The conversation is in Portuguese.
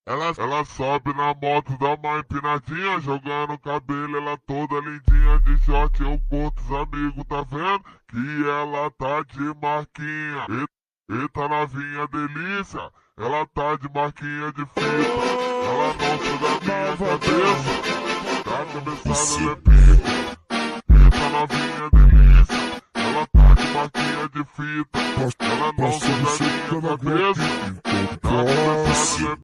Ela, ela sobe na moto, dá uma empinadinha, jogando o cabelo, ela toda lindinha de short, eu curto os amigos, tá vendo? Que ela tá de marquinha. Eita novinha delícia, ela tá de marquinha de fita. Ela não tira da minha cabeça, tá cabeçada ela é pica. Eita novinha delícia, ela tá de marquinha de fita. Ela não tira da minha cabeça, tá cabeçada ela é